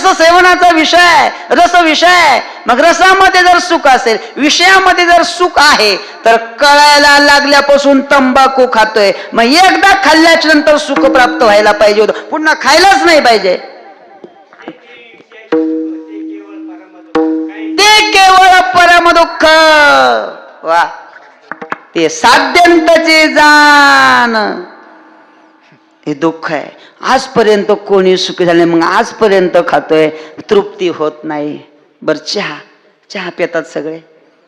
रस सेवनाचा विषय, रस विषय. मग रसामध्ये जर सुख असेल, विषयामध्ये जर सुख आहे, तर कळायला लागल्यापासून तंबाखू खातोय, मग एकदा खाल्ल्याच्या नंतर सुख प्राप्त व्हायला पाहिजे होतं, पुन्हा खायलाच नाही पाहिजे. ते केवळ परमदुःख. वा, ते साध्यंतचे जाण, हे दुःख आहे. आजपर्यंत कोणी सुखी झाले, मग आजपर्यंत खातोय, तृप्ती होत नाही. बर, चहा, चहा पितात सगळे,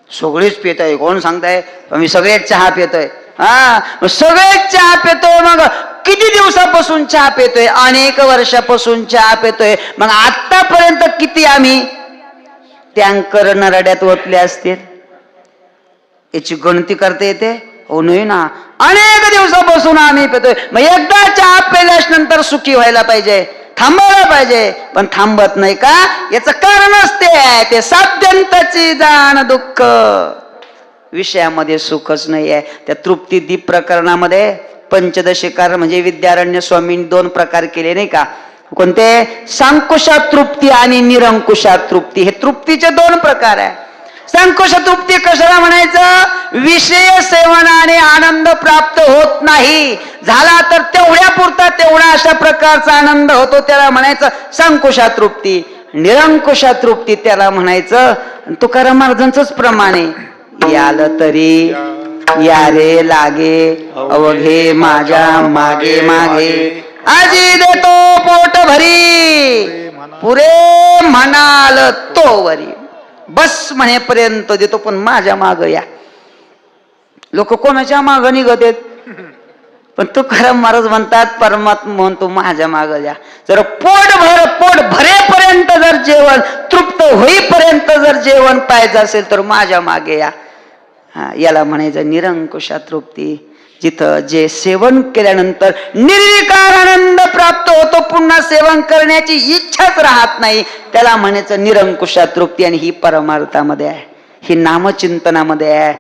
सगळेच पित आहे. कोण सांगताय आम्ही सगळेच चहा पितोय? हा, सगळेच चहा पितोय. मग किती दिवसापासून चहा पितोय? अनेक वर्षापासून चहा पितोय. मग आतापर्यंत किती आम्ही टँकर नरड्यात ओतले असतील? याची गणती करता येते? हो नाही ना. अनेक दिवसापासून आम्ही पितोय. मग एकदा चहा प्यायल्याच्या नंतर सुखी व्हायला पाहिजे, थांबायला पाहिजे, पण थांबत नाही का? याचं कारणच ते आहे, ते साध्यंतची जाण दुःख. विषयामध्ये सुखच नाही आहे. त्या तृप्ती दीप प्रकरणामध्ये पंचदशिकार म्हणजे विद्यारण्य स्वामींनी 2 प्रकार केले नाही का? कोणते? सांकुशा तृप्ती आणि निरंकुशा तृप्ती. हे तृप्तीचे 2 प्रकार आहे. सांकुश तृप्ती कशाला म्हणायचं? विषय सेवनाने आनंद प्राप्त होत नाही, झाला तर तेवढ्या पुरता तेवढा अशा प्रकारचा आनंद होतो, त्याला म्हणायचं सांकुशा तृप्ती. निरंकुशा तृप्ती त्याला म्हणायचं तुकाराम महाराजांचंच प्रमाण आहे. याल तरी या रे लागे अवघे माझ्या मागे मागे, आजी देतो पोट भरी पुरे म्हणाल तो वरी. बस म्हणेपर्यंत देतो, पण माझ्या माग या. लोक कोणाच्या माग निघत आहेत? पण तुकाराम महाराज म्हणतात, परमात्मा म्हणतो माझ्या माग या. जर पोट भरेपर्यंत जर जेवण, तृप्त होईपर्यंत जर जेवण पाहिजे असेल तर माझ्या मागे या. याला म्हणायचं निरंकुशा तृप्ती. जिथं जे सेवन केल्यानंतर निर्विकार आनंद प्राप्त होतो, पुन्हा सेवन करण्याची इच्छाच राहत नाही, त्याला म्हणायचं निरंकुशा तृप्ती. आणि ही परमार्थामध्ये आहे, ही नामचिंतनामध्ये आहे.